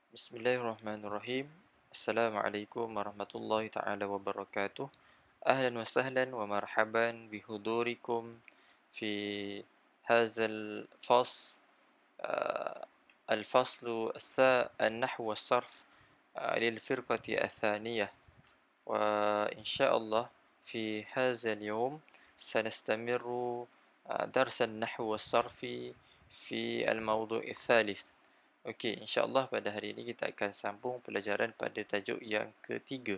Bismillahirrahmanirrahim. Assalamualaikum warahmatullahi taala wabarakatuh. Ahlan wa sahlan wa marhaban bihudurikum fi hadzal fasl الفصل النحو والصرف للفرقة الثانية وإن شاء الله في هذا اليوم سنستمر درس النحو والصرف في الموضوع الثالث. Okey, insya-Allah pada hari ini kita akan sambung pelajaran pada tajuk yang ketiga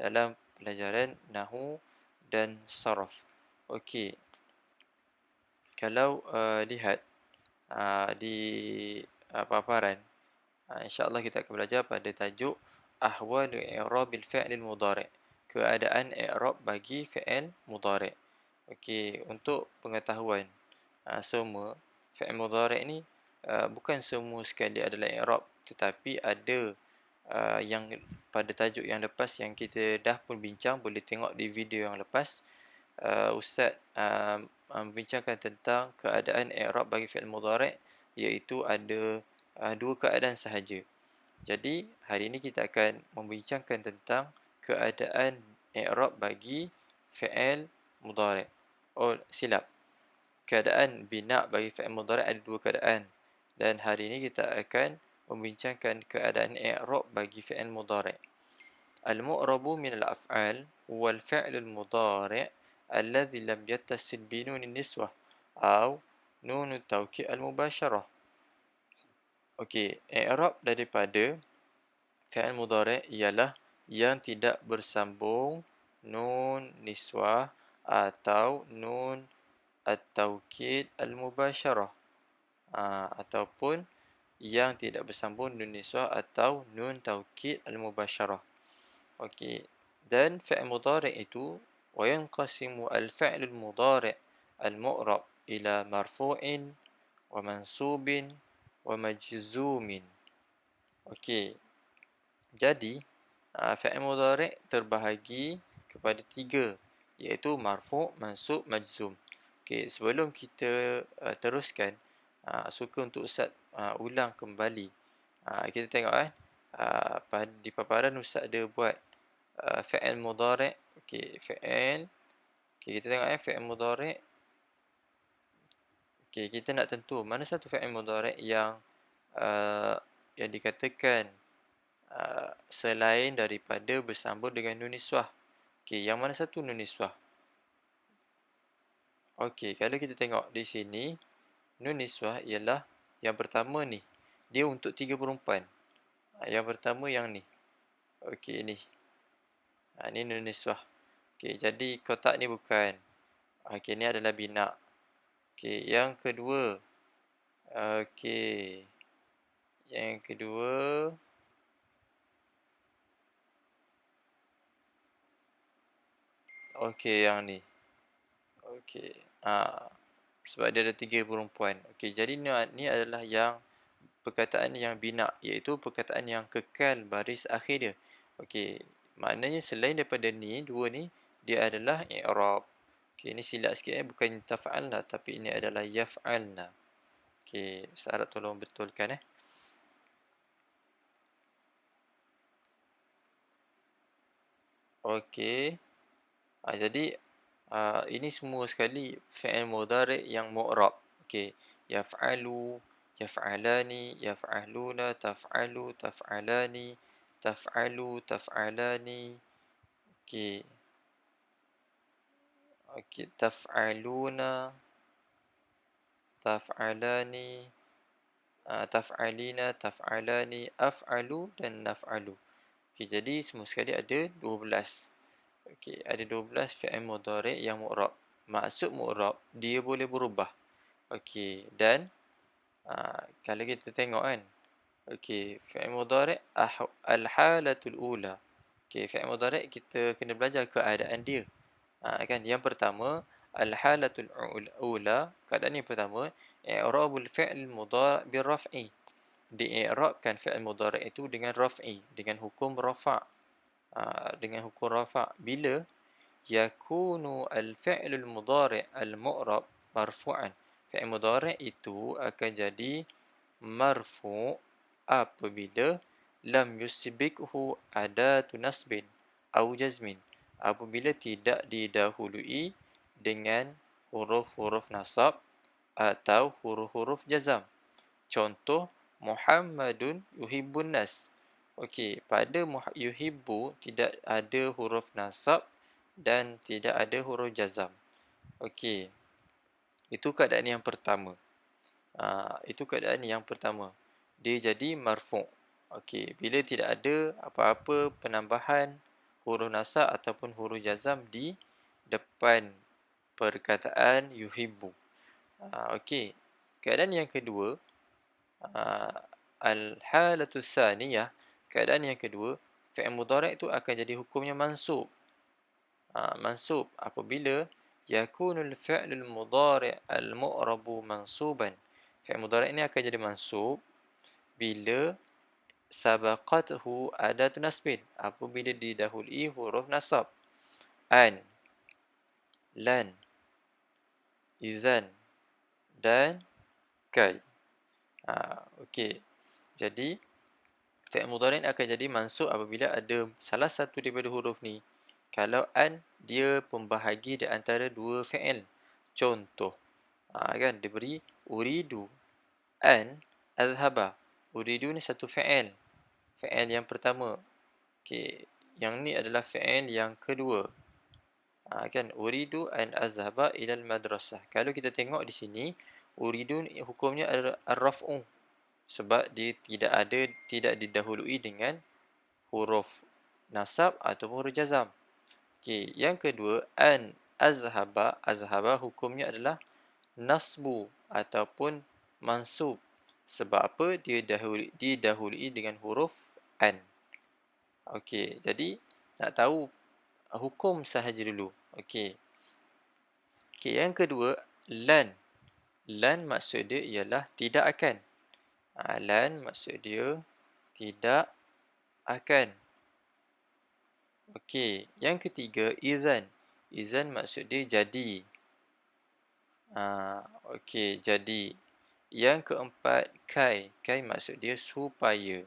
dalam pelajaran Nahwu dan Saraf. Okey, kalau lihat di paparan, insya-Allah kita akan belajar pada tajuk Ahwalu i'rabil fi'lil mudhari', keadaan i'rab bagi fi'il mudhari'. Okey, untuk pengetahuan semua, fi'il mudhari' ni bukan semua sekali adalah i'rab, tetapi ada yang pada tajuk yang lepas yang kita dah pun bincang, boleh tengok di video yang lepas. Ustaz membincangkan tentang keadaan i'rab bagi fi'il mudhari', iaitu ada dua keadaan sahaja. Jadi hari ini kita akan membincangkan tentang keadaan i'rab bagi fi'il mudhari'. Oh, silap. Keadaan bina bagi fi'il mudhari' ada dua keadaan. Dan hari ini kita akan membincangkan keadaan i'rab bagi fi'il mudhari'. Al-mu'rabu min al-af'al wal fi'lul mudhari' alladhi lam yattasil bi nunin niswah atau nunut tawkid al-mubasyarah. Okey, i'rab daripada fi'il mudhari' ialah yang tidak bersambung nun niswah atau nun at-tawkid al-mubasyarah. Ataupun yang tidak bersambung nun niswah atau nun taukid al-mubasyarah. Okey. Dan fi'il mudhari' itu wa yanqasimu al-fi'l al-mudhari' al-mu'rab ila marfu'in wa mansubin wa majzumin. Okey. Jadi fi'il mudhari' terbahagi kepada tiga, iaitu marfu', mansub, majzum. Okey, sebelum kita teruskan, suka untuk Ustaz ulang kembali. Kita tengok di paparan Ustaz ada buat fi'il mudhari'. Okey, fi'il. Okey, kita tengok fi'il mudhari'. Okey, kita nak tentu mana satu fi'il mudhari' yang dikatakan selain daripada bersambung dengan nun niswah. Okey, yang mana satu nun niswah? Okey, kalau kita tengok di sini, nun niswah ialah yang pertama ni. Dia untuk tiga perempuan. Yang pertama yang ni. Okey, ni. Ni nun niswah. Okey, jadi kotak ni bukan. Okey, ni adalah bina. Okey, yang kedua. Okey. Yang kedua. Okey, yang ni. Okey. Sebab dia ada tiga perempuan. Okey, jadi ni adalah yang perkataan yang bina, iaitu perkataan yang kekal baris akhir dia. Okey, maknanya selain daripada ni, dua ni, dia adalah i'rab. Okey, ni silap sikit bukan taf'alna, tapi ini adalah yaf'alna. Okey, saya harap tolong betulkan Okey. Jadi ini semua sekali fi'il mudhari' yang mu'rab. Okey, yaf'alu, yaf'alani, yaf'aluna, taf'alu, taf'alani, taf'alu, taf'alani. Okey. Okey, taf'aluna, taf'alani, taf'alina, taf'alani, af'alu dan naf'alu. Okey, jadi semua sekali ada 12. Okey, ada 12 fi'il mudhari' yang mu'rab. Maksud mu'rab, dia boleh berubah. Okey, dan kalau kita tengok kan. Okey, fi'il mudhari' al-halatul ula. Okey, fi'il mudhari' kita kena belajar keadaan dia. Kan, yang pertama, al-halatul ula, keadaan yang pertama, i'rabul fi'il mudhari' birraf'i. Di'irabkan fi'il mudhari' itu dengan raf'i, dengan hukum rafa'. Dengan hukum rafa' bila yakunu al-fi'lul mudhari' al-mu'rab marfu'an. Fi'il mudhari' itu akan jadi marfu' apabila lam yusbikhu adatu nasbin au jazmin, apabila tidak didahului dengan huruf-huruf nasab atau huruf-huruf jazam. Contoh, Muhammadun yuhibbun nas. Okey, pada yuhibbu tidak ada huruf nasab dan tidak ada huruf jazam. Okey, itu keadaan yang pertama. Itu keadaan yang pertama. Dia jadi marfu'. Okey, bila tidak ada apa-apa penambahan huruf nasab ataupun huruf jazam di depan perkataan yuhibbu. Okey, keadaan yang kedua, al-halatu tsaniyah, keadaan yang kedua, fi'il mudhari' itu akan jadi hukumnya mansub. Mansub apabila yakunul fi'lul mudhari' al-mu'rabu mansuban. Fi'il mudhari' ini akan jadi mansub bila sabaqathu adatun nasbin, apabila didahului huruf nasab. An, lan, izan dan kai. Okey. Jadi fi'il mudhari' akan jadi mansub apabila ada salah satu daripada huruf ni. Kalau an, dia pembahagi di antara dua fi'il. Contoh, kan dia beri uridu an azhaba. Uridu ni satu fi'il. Fi'il yang pertama. Okey, yang ni adalah fi'il yang kedua. Kan uridu an azhaba ilal madrasah. Kalau kita tengok di sini, uridu ni hukumnya adalah ar-raf'u, sebab dia tidak didahului dengan huruf nasab atau huruf jazam. Okey, yang kedua, an azhaba hukumnya adalah nasbu ataupun mansub. Sebab apa? Dia didahului dengan huruf an. Okey, jadi nak tahu hukum sahaja dulu. Okey. Okey, yang kedua, lan. Lan maksud dia ialah tidak akan. Lan maksud dia tidak akan. Okey, yang ketiga, izan. Izan maksud dia jadi. Okey, jadi. Yang keempat, kai. Kai maksud dia supaya.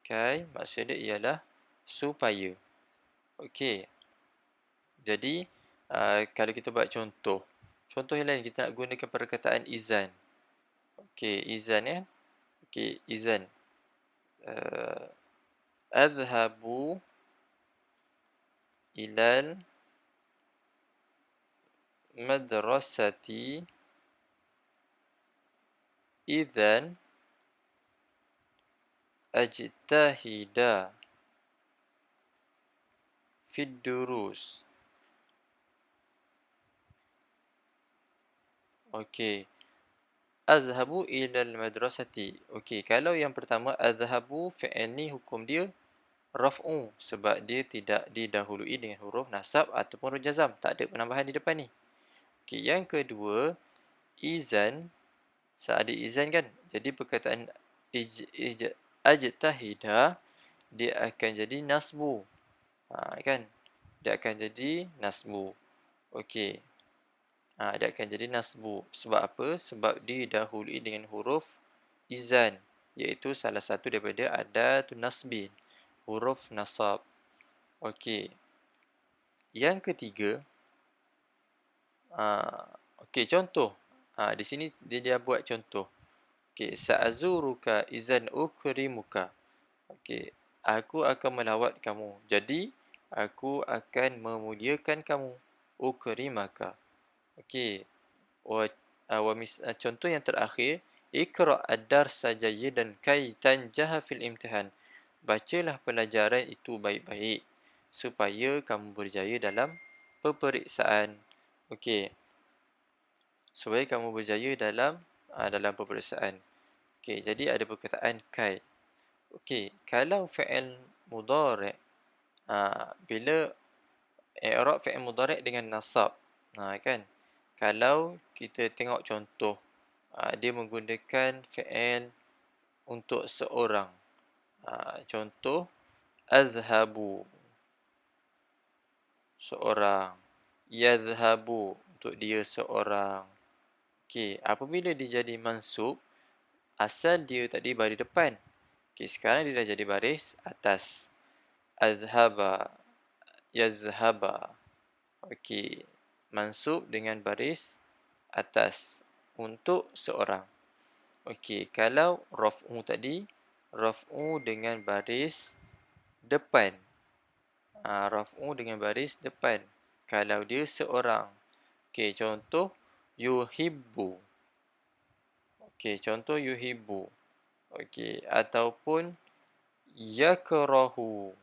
Kai maksud dia ialah supaya. Okey. Jadi, kalau kita buat contoh. Contoh yang lain, kita nak gunakan perkataan izan. Okey, izan ya. Okey, izan. Adhabu ilal madrasati idzan ajtahida fid durus. Okey. Azhabu ilal madrasati. Okey, kalau yang pertama azhabu, fi'il ni hukum dia raf'u, sebab dia tidak didahului dengan huruf nasab ataupun huruf jazam. Tak ada penambahan di depan ni. Okey, yang kedua, izan. Ada izan kan? Jadi perkataan ajtahida, dia akan jadi nasbu. Kan? Dia akan jadi nasbu. Okey. Dia akan jadi nasbu. Sebab apa? Sebab didahului dengan huruf izan, iaitu salah satu daripada adatun nasbin, huruf nasab. Okey. Yang ketiga, okey, contoh. Di sini dia buat contoh. Okey, sa'azuruka izan ukrimuka. Okey, aku akan melawat kamu. Jadi, aku akan memuliakan kamu. Ukrimaka. Okey. Contoh yang terakhir, Iqra' ad-darsa jayyidan kay tanjaha fil imtihan. Bacalah pelajaran itu baik-baik supaya kamu berjaya dalam peperiksaan. Okey. Supaya kamu berjaya dalam peperiksaan. Okey, jadi ada perkataan kay. Okey, kalau fi'il mudhari', bila i'rab fi'il mudhari' dengan nasab, kan? Kalau kita tengok contoh, dia menggunakan fi'il untuk seorang. Contoh, azhabu, seorang. Yadhhabu, untuk dia seorang. Okey, apabila dia jadi mansub, asal dia tadi baris depan. Okey, sekarang dia dah jadi baris atas. Azhaba, yazhaba. Okey, mansub dengan baris atas untuk seorang. Okey, kalau raf'u tadi, raf'u dengan baris depan. Raf'u dengan baris depan. Kalau dia seorang. Okey, contoh yuhibbu. Okey, contoh yuhibbu. Okey, ataupun yakrahu.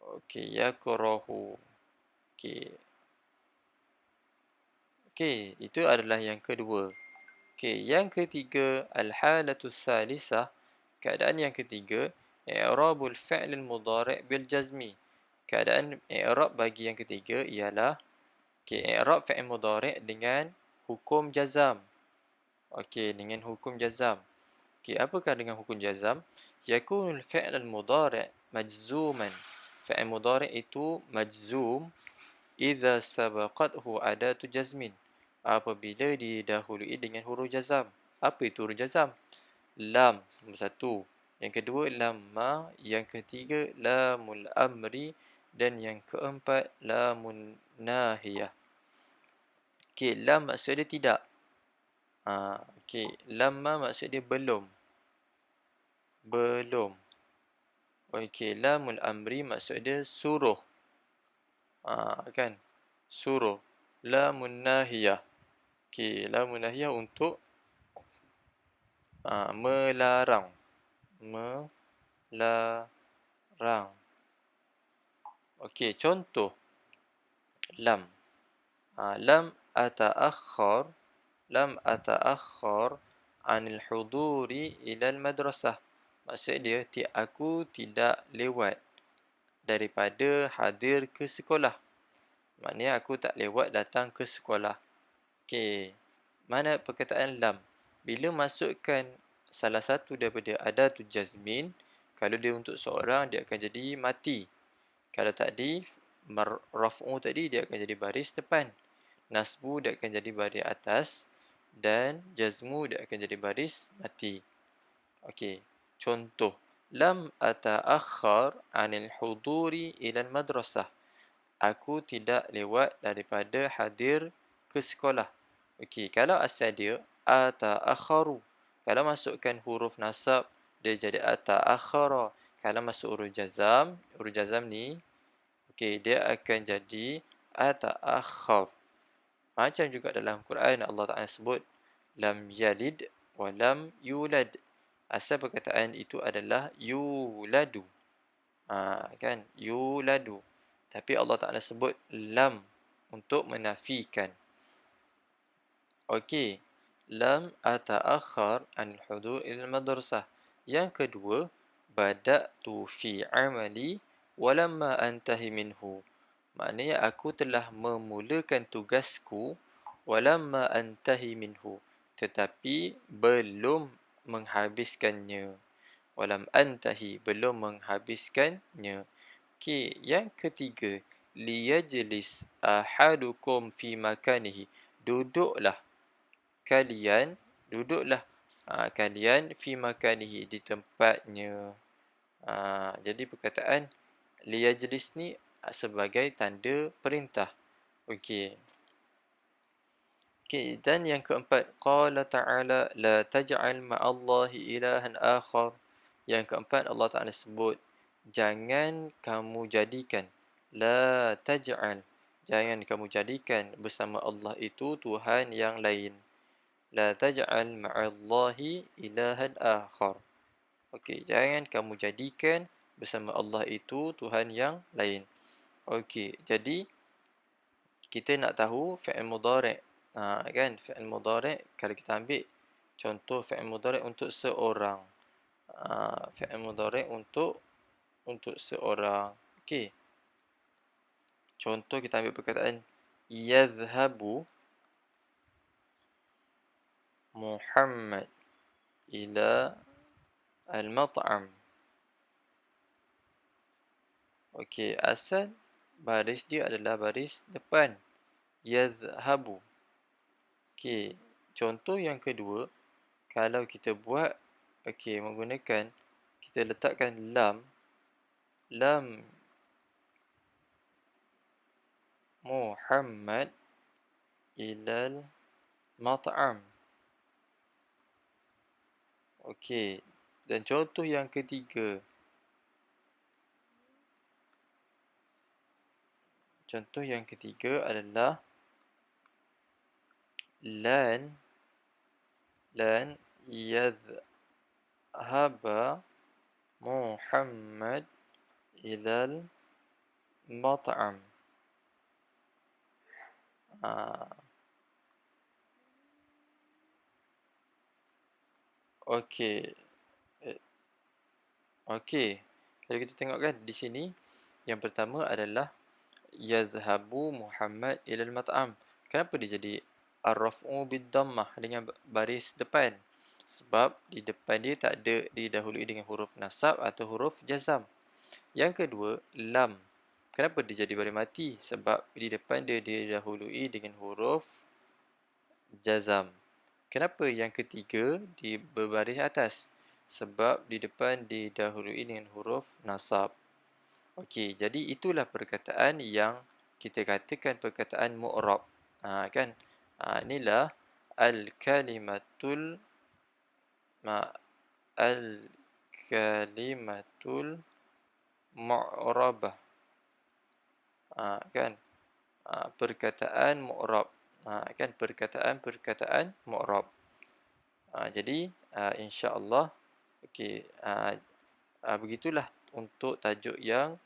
Okey, yakrahu. Okey. Okey, itu adalah yang kedua. Okey, yang ketiga, al-halatus salisah, keadaan yang ketiga, i'rabul fi'l al-mudhari' bil jazmi. Keadaan i'rab bagi yang ketiga ialah okey, i'rab fi'il mudhari' dengan hukum jazam. Okey, dengan hukum jazam. Okey, apakah dengan hukum jazam? Yakunul fi'l al-mudhari' majzuman. Fi'il mudhari' itu majzum idza sabaqathu adatu jazmin. Apabila didahului dengan huruf jazam. Apa itu huruf jazam? Lam, nombor satu. Yang kedua, lamma. Yang ketiga, lamul amri. Dan yang keempat, lamun nahiyah. Okey, lam maksud dia tidak. Okey, lamma maksud dia belum. Belum. Okey, lamul amri maksud dia suruh. Kan? Suruh. Lamun nahiyah. Okey, lamun nahiyah untuk melarang. Melarang. Okey, contoh lam. Lam ata'akhkhar. Lam ata'akhkhar anil huduri ilal madrasah. Maksud dia, aku tidak lewat daripada hadir ke sekolah. Maknanya aku tak lewat datang ke sekolah. Okey. Mana perkataan lam? Bila masukkan salah satu daripada adatul jazmin, kalau dia untuk seorang, dia akan jadi mati. Kalau tadi, raf'u tadi, dia akan jadi baris depan. Nasbu dia akan jadi baris atas. Dan jazmu dia akan jadi baris mati. Okey. Contoh. Lam ata'akhkhar anil huduri ilal madrasah. Aku tidak lewat daripada hadir ke sekolah. Okey, kalau asal dia ata'akhkharu. Kalau masukkan huruf nasab, dia jadi ata'akhkhara. Kalau masuk huruf jazam ni, okey, dia akan jadi ata'akhkhar. Macam juga dalam Quran Allah Ta'ala sebut lam yalid wa lam yulad. Asal perkataan itu adalah yuladu. Kan? Yuladu. Tapi Allah Ta'ala sebut lam untuk menafikan. Okey. Lam ata'akhkhar anil hudur ilal madrasah. Yang kedua, bada'tu fi amali walamma antahi minhu. Maknanya aku telah memulakan tugasku walamma antahi minhu. Tetapi belum menghabiskannya. Walam antahi, belum menghabiskannya. Okey, yang ketiga, liyajlis ahadukum fi makanihi. Duduklah kalian, duduklah kalian fi makanihi, di tempatnya. Jadi perkataan liyajlis ni sebagai tanda perintah. Okey. Okey, dan yang keempat, qala ta'ala la taj'al ma'allahi ilahan akhar. Yang keempat, Allah Ta'ala sebut, jangan kamu jadikan, la taj'al, jangan kamu jadikan bersama Allah itu Tuhan yang lain. La taj'al ma'allahi ilahan akhar. Okey, jangan kamu jadikan bersama Allah itu Tuhan yang lain. Okey, jadi kita nak tahu fi'il mudhari'. Kan, fi'il mudhari' kalau kita ambil contoh fi'il mudhari' untuk seorang. Fi'il mudhari' untuk seorang. Okey. Contoh kita ambil perkataan yadhhabu Muhammad ila al-mat'am. Okey, asal baris dia adalah baris depan. Yadhhabu. Okey, contoh yang kedua, kalau kita buat Okey, menggunakan kita letakkan lam, lam Muhammad ilal mat'am. Okey, dan contoh yang ketiga. Contoh yang ketiga adalah lan yadhhaba Muhammad ilal mat'am. Ah, okey. Eh, okey. Kalau kita tengok kan di sini, yang pertama adalah yadhhabu Muhammad ilal mat'am. Kenapa dia jadi ar-raf'u bid-dhammah dengan baris depan? Sebab di depan dia tak ada didahului dengan huruf nasab atau huruf jazam. Yang kedua, lam. Kenapa dia jadi baris mati? Sebab di depan dia didahului dengan huruf jazam. Kenapa yang ketiga di berbaris atas? Sebab di depan didahului dengan huruf nasab. Okey, jadi itulah perkataan yang kita katakan perkataan mu'rab. Kan? Inilah al-kalimatul ma al-kalimatul mu'rabah. Kan? Perkataan mu'rab. Kan? Perkataan mu'rab. Jadi, insya-Allah, okey, begitulah untuk tajuk yang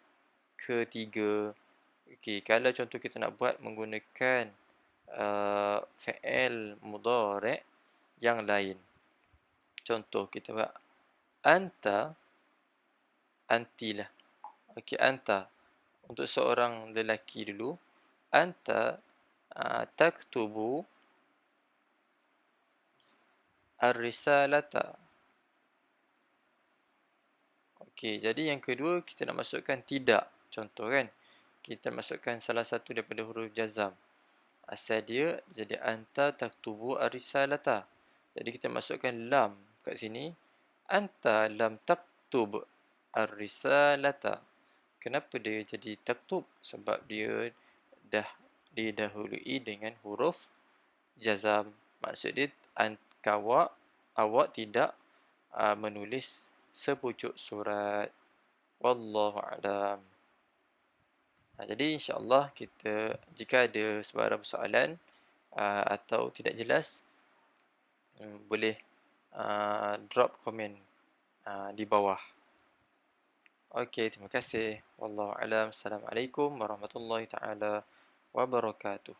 ketiga. Okey, kalau contoh kita nak buat menggunakan fi'il mudhari' yang lain. Contoh kita buat anta, antilah. Okey, anta. Untuk seorang lelaki dulu, anta taktubu ar-risalata. Okey, jadi yang kedua kita nak masukkan tidak. Contoh kan, kita masukkan salah satu daripada huruf jazam. Asal dia jadi anta taktubu ar-risalata. Jadi kita masukkan lam kat sini. Anta lam taktub ar-risalata. Kenapa dia jadi taktub? Sebab dia dah didahului dengan huruf jazam. Maksud dia awak tidak menulis sepucuk surat. Wallahu a'lam. Jadi insya-Allah kita, jika ada sebarang soalan atau tidak jelas, boleh drop komen di bawah. Okey, terima kasih. Wallahu a'lam. Assalamualaikum warahmatullahi taala wabarakatuh.